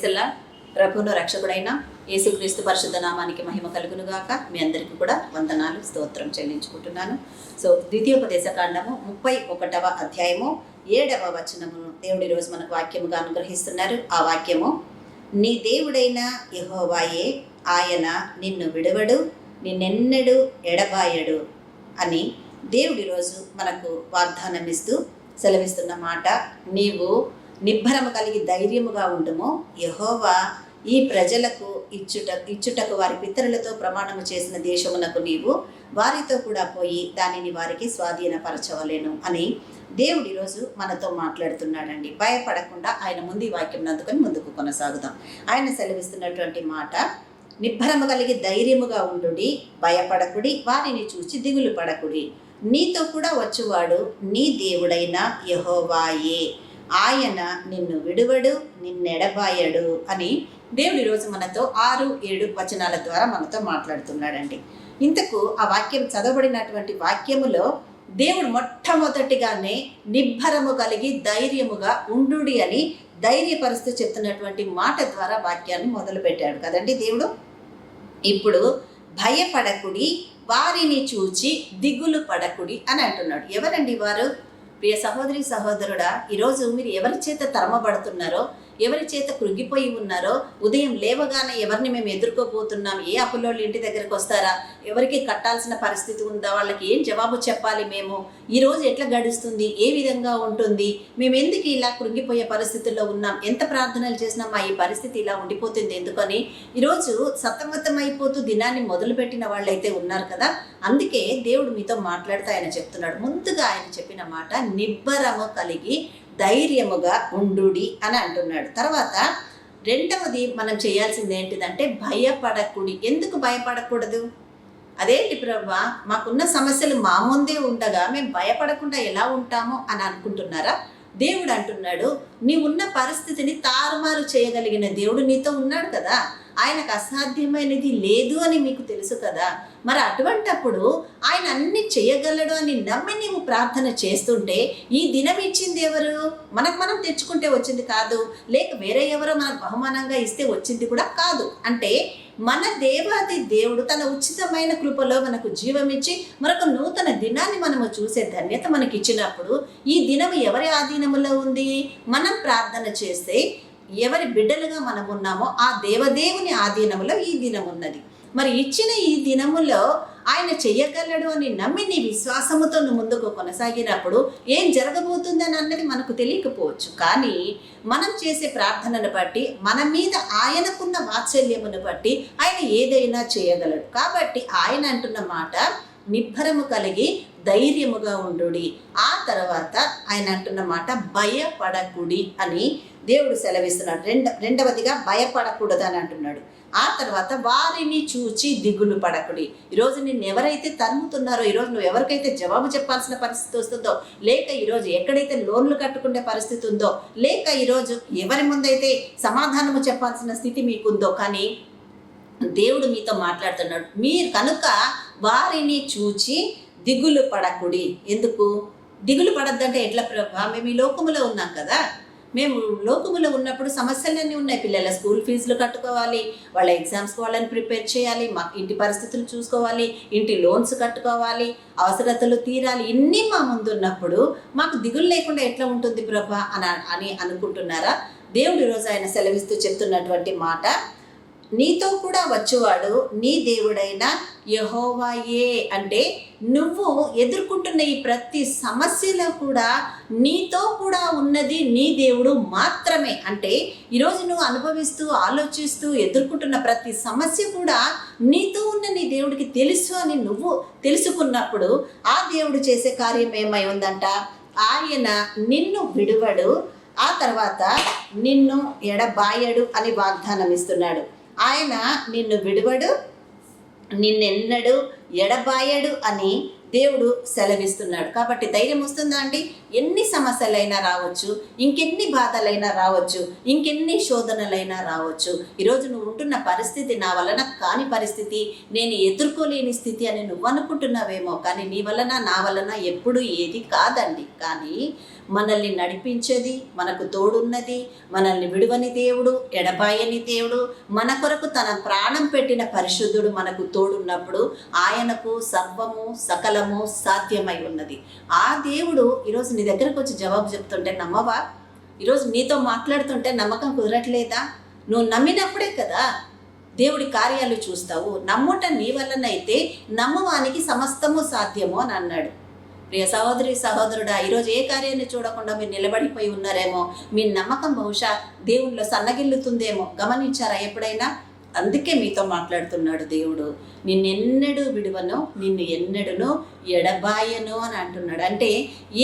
ప్రైస్తల్లా ప్రభువును రక్షకుడైన యేసుక్రీస్తు పరిశుద్ధ నామానికి మహిమ కలుగును గాక. మీ అందరికీ కూడా వందనాలు, స్తోత్రం చెల్లించుకుంటున్నాను. ద్వితీయోపదేశ కాండము 31వ అధ్యాయము 7వ వచనమును దేవుడు ఈరోజు మనకు వాక్యముగా అనుగ్రహిస్తున్నారు. ఆ వాక్యము, నీ దేవుడైన యెహోవాయే, ఆయన నిన్ను విడువడు, నిన్నెన్నడు ఎడబాయడు అని దేవుడు ఈరోజు మనకు వాగ్దానం ఇస్తూ సెలవిస్తున్న మాట. నీవు నిబ్బరము కలిగి ధైర్యముగా ఉండుము, యెహోవా ఈ ప్రజలకు ఇచ్చుటకు వారి పితరులతో ప్రమాణము చేసిన దేశమునకు నీవు వారితో కూడా పోయి దానిని వారికి స్వాధీనపరచవలేను అని దేవుడు ఈరోజు మనతో మాట్లాడుతున్నాడండి. భయపడకుండా ఆయన ముందు ఈ వాక్యం అందుకొని ముందుకు కొనసాగుదాం. ఆయన సెలవిస్తున్నటువంటి మాట, నిబ్బరము కలిగి ధైర్యముగా ఉండుడి, భయపడకుడి, వారిని చూచి దిగులు పడకుడి. నీతో కూడా వచ్చువాడు నీ దేవుడైన యెహోవాయే, ఆయన నిన్ను విడువడు, నిన్నెడబాయడు అని దేవుడు ఈరోజు మనతో 6-7 వచనాల ద్వారా మనతో మాట్లాడుతున్నాడండి. ఇంతకు ఆ వాక్యం చదవబడినటువంటి వాక్యములో దేవుడు మొట్టమొదటిగానే నిబ్బరము కలిగి ధైర్యముగా ఉండుడి అని ధైర్యపరుస్తూ చెప్తున్నటువంటి మాట ద్వారా వాక్యాన్ని మొదలుపెట్టాడు కదండి దేవుడు. ఇప్పుడు భయపడకుడి, వారిని చూచి దిగులు పడకుడి అని అంటున్నాడు. ఎవరండి వారు? ప్రియ సహోదరి సహోదరుడా, ఈరోజు మీరు ఎవరి చేత తరమబడుతున్నారో, ఎవరి చేత కృంగిపోయి ఉన్నారో, ఉదయం లేవగానే ఎవరిని మేము ఎదుర్కోబోతున్నాం, ఏ అప్పులోళ్ళు ఇంటి దగ్గరకు వస్తారా, ఎవరికి కట్టాల్సిన పరిస్థితి ఉందా, వాళ్ళకి ఏం జవాబు చెప్పాలి, మేము ఈరోజు ఎట్లా గడుస్తుంది, ఏ విధంగా ఉంటుంది, మేము ఎందుకు ఇలా కృంగిపోయే పరిస్థితుల్లో ఉన్నాం, ఎంత ప్రార్థనలు చేసినా మా ఈ పరిస్థితి ఇలా ఉండిపోతుంది ఎందుకని ఈరోజు సతమతమైపోతూ దినాన్ని మొదలుపెట్టిన వాళ్ళైతే ఉన్నారు కదా. అందుకే దేవుడు మీతో మాట్లాడుతూ ఆయన చెప్తున్నాడు. ముందుగా ఆయన చెప్పిన మాట, నిబ్బరము కలిగి ధైర్యముగా ఉండుడి అని అంటున్నాడు. తర్వాత రెండవది మనం చేయాల్సింది ఏంటిదంటే భయపడకుడి. ఎందుకు భయపడకూడదు? అదేంటి ప్రభువా, మాకున్న సమస్యలు మా ముందే ఉండగా మేము భయపడకుండా ఎలా ఉంటామో అని అనుకుంటున్నారా? దేవుడు అంటున్నాడు, నీవున్న పరిస్థితిని తారుమారు చేయగలిగిన దేవుడు నీతో ఉన్నాడు కదా. ఆయనకు అసాధ్యమైనది లేదు అని మీకు తెలుసు కదా. మరి అటువంటప్పుడు ఆయన అన్ని చేయగలడు అని నమ్మి నీవు ప్రార్థన చేస్తుంటే ఈ దినం ఇచ్చింది ఎవరు? మనకు మనం తెచ్చుకుంటే వచ్చింది కాదు, లేక వేరే ఎవరో మనకు బహుమానంగా ఇస్తే వచ్చింది కూడా కాదు. అంటే మన దేవాది దేవుడు తన ఉచితమైన కృపలో మనకు జీవమిచ్చి మరొక నూతన దినాన్ని మనము చూసే ధన్యత మనకి ఇచ్చినప్పుడు ఈ దినం ఎవరి ఆధీనములో ఉంది? మనం ప్రార్థన చేస్తే ఎవరి బిడ్డలుగా మనం ఉన్నామో ఆ దేవదేవుని ఆధీనములో ఈ దినం ఉన్నది. మరి ఇచ్చిన ఈ దినములో ఆయన చెయ్యగలడు అని నమ్మి నీ విశ్వాసముతో నువ్వు ముందుకు కొనసాగినప్పుడు ఏం జరగబోతుందని అన్నది మనకు తెలియకపోవచ్చు. కానీ మనం చేసే ప్రార్థనను బట్టి, మన మీద ఆయనకున్న వాత్సల్యమును బట్టి ఆయన ఏదైనా చేయగలడు. కాబట్టి ఆయన అంటున్న మాట, నిబ్బరము కలిగి ధైర్యముగా ఉండుడి. ఆ తర్వాత ఆయన అంటున్న మాట, భయపడకుడి అని దేవుడు సెలవిస్తున్నాడు. రెండవదిగా భయపడకూడదు అని అంటున్నాడు. ఆ తర్వాత వారిని చూచి దిగులు పడకుడి. ఈరోజు నిన్ను ఎవరైతే తరుముతున్నారో, ఈరోజు నువ్వు ఎవరికైతే జవాబు చెప్పాల్సిన పరిస్థితి వస్తుందో, లేక ఈరోజు ఎక్కడైతే లోన్లు కట్టుకునే పరిస్థితి ఉందో, లేక ఈరోజు ఎవరి ముందైతే సమాధానము చెప్పాల్సిన స్థితి మీకుందో, కానీ దేవుడు మీతో మాట్లాడుతున్నాడు. మీరు కనుక వారిని చూచి దిగులు పడకుడి. ఎందుకు దిగులు పడద్దంటే ఎట్లా ప్రభా? మేము ఈ లోకములో ఉన్నాం కదా. మేము లోకములో ఉన్నప్పుడు సమస్యలన్నీ ఉన్నాయి. పిల్లల స్కూల్ ఫీజులు కట్టుకోవాలి, వాళ్ళ ఎగ్జామ్స్కి వాళ్ళని ప్రిపేర్ చేయాలి, మా ఇంటి పరిస్థితులు చూసుకోవాలి, ఇంటి లోన్స్ కట్టుకోవాలి, అవసరతలు తీరాలి. ఇన్ని మా ముందు ఉన్నప్పుడు మాకు దిగులు లేకుండా ఎట్లా ఉంటుంది ప్రభా అని అనుకుంటున్నారా? దేవుడు ఈరోజు ఆయన సెలవిస్తూ చెప్తున్నటువంటి మాట, నీతో కూడా వచ్చేవాడు నీ దేవుడైన యెహోవాయే. అంటే నువ్వు ఎదుర్కొంటున్న ఈ ప్రతి సమస్యలో కూడా నీతో కూడా ఉన్నది నీ దేవుడు మాత్రమే. అంటే ఈరోజు నువ్వు అనుభవిస్తూ ఆలోచిస్తూ ఎదుర్కొంటున్న ప్రతి సమస్య కూడా నీతో ఉన్న నీ దేవుడికి తెలుసు అని నువ్వు తెలుసుకున్నప్పుడు ఆ దేవుడు చేసే కార్యం ఏమై ఉందంట, ఆయన నిన్ను విడువడు, ఆ తర్వాత నిన్ను ఎడబాయడు అని వాగ్దానం ఇస్తున్నాడు. ఆయన నిన్ను విడువడు, నిన్నెన్నడు ఎడబాయడు అని దేవుడు సెలవిస్తున్నాడు. కాబట్టి ధైర్యం వస్తుందా అండి? ఎన్ని సమస్యలైనా రావచ్చు, ఇంకెన్ని బాధలైనా రావచ్చు, ఇంకెన్ని శోధనలైనా రావచ్చు. ఈరోజు నువ్వు ఉంటున్న పరిస్థితి నా వలన కాని పరిస్థితి, నేను ఎదుర్కోలేని స్థితి అని నువ్వు అనుకుంటున్నావేమో. కానీ నీ వలన నా వలన ఎప్పుడు ఏది కాదండి. కానీ మనల్ని నడిపించేది, మనకు తోడున్నది, మనల్ని విడువని దేవుడు, ఎడబాయని దేవుడు, మన కొరకు తన ప్రాణం పెట్టిన పరిశుద్ధుడు మనకు తోడున్నప్పుడు ఆయనకు సర్వము సకలము సాధ్యమై ఉన్నది. ఆ దేవుడు ఈరోజు నీ దగ్గరకు వచ్చి జవాబు చెప్తుంటే నమ్మవా? ఈరోజు నీతో మాట్లాడుతుంటే నమ్మకం కుదరట్లేదా? నువ్వు నమ్మినప్పుడే కదా దేవుడి కార్యాలు చూస్తావు. నమ్ముట నీ వల్లనైతే నమ్మవానికి సమస్తము సాధ్యము అని అన్నాడు. ప్రియ సహోదరి సహోదరుడా, ఈరోజు ఏ కార్యాన్ని చూడకుండా మీరు నిలబడిపోయి ఉన్నారేమో. మీ నమ్మకం బహుశా దేవుళ్ళో సన్నగిల్లుతుందేమో. గమనించారా ఎప్పుడైనా? అందుకే మీతో మాట్లాడుతున్నాడు దేవుడు. నిన్నెన్నడూ విడువను, నిన్ను ఎన్నడూను ఎడబాయను అని అంటున్నాడు. అంటే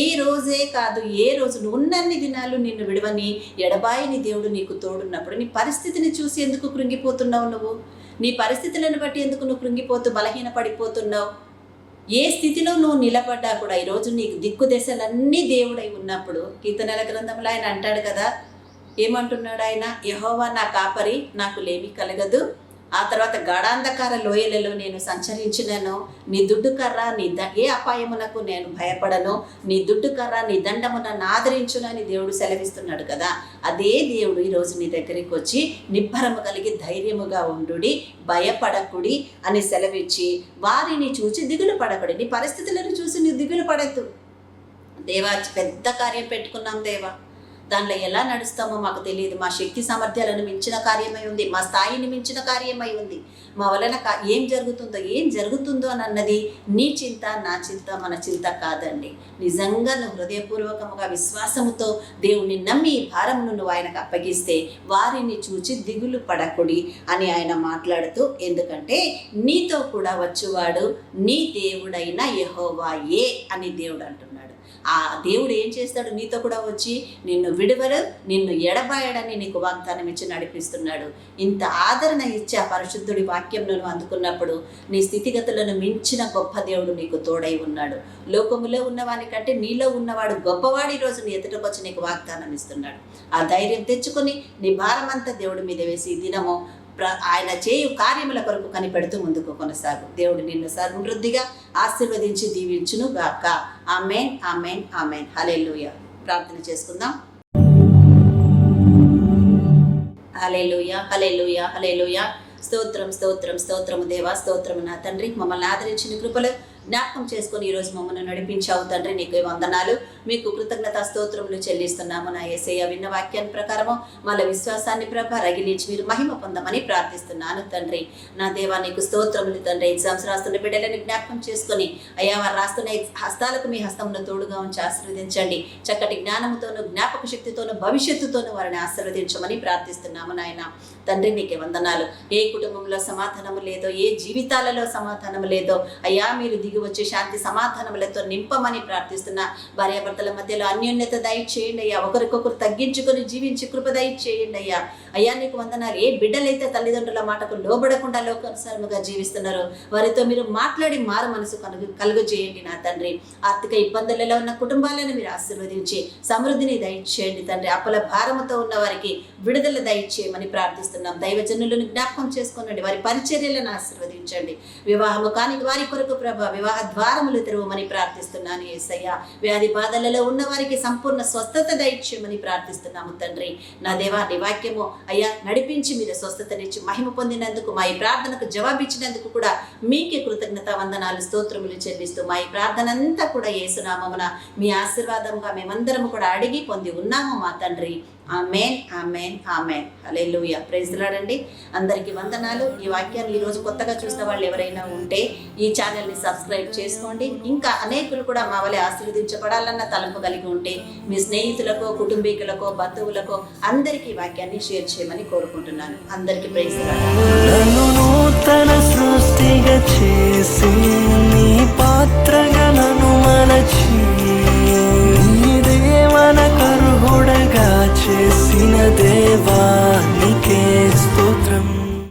ఏ రోజే కాదు, ఏ రోజు నువ్వు ఉన్నన్ని దినాలు నిన్ను విడువని ఎడబాయని దేవుడు నీకు తోడున్నప్పుడు నీ పరిస్థితిని చూసి ఎందుకు కృంగిపోతున్నావు? నువ్వు నీ పరిస్థితులను బట్టి ఎందుకు నువ్వు కృంగిపోతూ బలహీన పడిపోతున్నావు? ఏ స్థితిలో నువ్వు నిలబడ్డా కూడా ఈరోజు నీకు దిక్కు దశలన్నీ దేవుడై ఉన్నప్పుడు, కీర్తనల గ్రంథంలో ఆయన అంటాడు కదా, ఏమంటున్నాడు ఆయన? యెహోవా నా కాపరి, నాకు లేమి కలగదు. ఆ తర్వాత గాఢాంధకార లోయలలో నేను సంచరించినను, నీ దుడ్డు కర్ర ఏ అపాయమునకు నేను భయపడను, నీ దుడ్డు కర్ర నీ దండము నన్ను ఆదరించునని దేవుడు సెలవిస్తున్నాడు కదా. అదే దేవుడు ఈరోజు నీ దగ్గరికి వచ్చి నిబ్బరము కలిగి ధైర్యముగా ఉండుడి, భయపడకుడి అని సెలవిచ్చి, వారిని చూసి దిగులు పడకుడి. నీ పరిస్థితులను చూసి నీ దిగులు పడద్దు. దేవా, పెద్ద కార్యం పెట్టుకున్నాం దేవా, దానిలో ఎలా నడుస్తామో మాకు తెలియదు. మా శక్తి సామర్థ్యాలను మించిన కార్యమై ఉంది, మా స్థాయిని మించిన కార్యమై ఉంది. మా వలన ఏం జరుగుతుందో అని అన్నది నీ చింత, నా చింత, మన చింత కాదండి. నిజంగా నువ్వు హృదయపూర్వకముగా విశ్వాసముతో దేవుని నమ్మి ఈ భారమును నువ్వు ఆయనకు అప్పగిస్తే వారిని చూచి దిగులు పడకుడి అని ఆయన మాట్లాడుతూ, ఎందుకంటే నీతో కూడా వచ్చువాడు నీ దేవుడైన యెహోవాయే అని దేవుడు అంటున్నాడు. ఆ దేవుడు ఏం చేస్తాడు? నీతో కూడా వచ్చి నిన్ను విడువడు, నిన్ను ఎడబాయడని నీకు వాగ్దానం ఇచ్చి నడిపిస్తున్నాడు. ఇంత ఆదరణ ఇచ్చి ఆ పరిశుద్ధుడి వాక్యంను అందుకున్నప్పుడు నీ స్థితిగతులను మించిన గొప్ప దేవుడు నీకు తోడై ఉన్నాడు. లోకములో ఉన్నవాని కంటే నీలో ఉన్నవాడు గొప్పవాడు ఈరోజు నీ ఎదుటకు వచ్చి నీకు వాగ్దానం ఇస్తున్నాడు. ఆ ధైర్యం తెచ్చుకొని నీ భారమంతా దేవుడి మీద వేసి దినము ఆయన చేయు కార్యముల కొరకు కనిపెడుతూ ముందుకు కొనసాగు. దేవుడు నిన్ను సమృద్ధిగా ఆశీర్వదించి దీవించును గాక. ఆమేన్, ఆమేన్, ఆమేన్. హల్లెలూయా. ప్రార్థన చేసుకుందాం. హల్లెలూయా, హల్లెలూయా, హల్లెలూయా. స్తోత్రం, స్తోత్రం, స్తోత్రము దేవా, స్తోత్రము నా తండ్రి. మమ్మల్ని ఆదరించిన కృపలు జ్ఞాపకం చేసుకొని ఈరోజు మమ్మల్ని నడిపించావు తండ్రి. నీకు వందనాలు, మీకు కృతజ్ఞతా స్తోత్రములు చెల్లిస్తున్నాము. నా యేసయ్య విన్న వాక్యాన్ని ప్రకారము వాళ్ళ విశ్వాసాన్ని రగిలించి మీరు మహిమ పొందమని ప్రార్థిస్తున్నాను తండ్రి. నా దేవా, నీకు స్తోత్రములు తండ్రి. ఎగ్జామ్స్ రాస్తున్న బిడ్డలని జ్ఞాపకం చేసుకొని అయ్యా, వారు రాస్తున్న హస్తాలకు మీ హస్తమును తోడుగా ఉంచి ఆశీర్వదించండి. చక్కటి జ్ఞానముతోను, జ్ఞాపక శక్తితోను, భవిష్యత్తుతోను వారిని ఆశీర్వదించమని ప్రార్థిస్తున్నాము నాయన తండ్రి. నీకే వందనాలు. ఏ కుటుంబంలో సమాధానము లేదో, ఏ జీవితాలలో సమాధానము లేదో అయ్యా, మీరు దిగి వచ్చే శాంతి సమాధానములతో నింపమని ప్రార్థిస్తున్నా. భార్యాభర్తల మధ్యలో అన్యోన్యత దయచేయండి అయ్యా. ఒకరికొకరు తగ్గించుకొని జీవించి కృప దయచేయండి అయ్యా. అయ్యా, నీకు వందనాలు. ఏ బిడ్డలైతే తల్లిదండ్రుల మాటకు లోబడకుండా లోకానుసారముగా జీవిస్తున్నారో వారితో మీరు మాట్లాడి మారు మనసు కలుగు చేయండి నా తండ్రి. ఆర్థిక ఇబ్బందులలో ఉన్న కుటుంబాలను మీరు ఆశీర్వదించి సమృద్ధిని దయచేయండి తండ్రి. అప్పుల భారముతో ఉన్న వారికి విడుదల దయచేయమని ప్రార్థిస్తున్నాం. దైవజనులను జ్ఞాపకం చేసుకోనండి, వారి పరిచర్యలను ఆశీర్వదించండి. వివాహము కాని వారి కొరకు ప్రభా వివాహ ద్వారములు తెరవమని ప్రార్థిస్తున్నాను యేసయ్య. వ్యాధి బాధలలో ఉన్న వారికి సంపూర్ణ స్వస్థత దయచేయమని ప్రార్థిస్తున్నాము తండ్రి. నా దేవా, నీ వాక్యము అయ్యా నడిపించి మీరు స్వస్థతనిచ్చి మహిమ పొందినందుకు, మా ఈ ప్రార్థనకు జవాబిచ్చినందుకు కూడా మీకే కృతజ్ఞత వందనాలు స్తోత్రములు చెల్లిస్తూ మా ఈ ప్రార్థన అంతా కూడా యేసునామమున మీ ఆశీర్వాదంగా మేమందరము కూడా అడిగి పొంది ఉన్నాము మా తండ్రి. ఆమేన్, ఆమేన్, ఆమేన్. హల్లెలూయా. ప్రైజ్ ది లార్డ్ అండి. అందరికీ వందనాలు. ఈ వాక్యాన్ని ఈరోజు కొత్తగా చూసిన వాళ్ళు ఎవరైనా ఉంటే ఈ ఛానల్ని సబ్స్క్రైబ్ చేసుకోండి. ఇంకా అనేకులు కూడా మా వలె ఆశీర్వదించబడాలన్న తలంపు కలిగి ఉంటే మీ స్నేహితులకో, కుటుంబీకులకో, బంధువులకో అందరికీ వాక్యాన్ని షేర్ చేయమని కోరుకుంటున్నాను. అందరికీ ప్రైజ్ ది లార్డ్.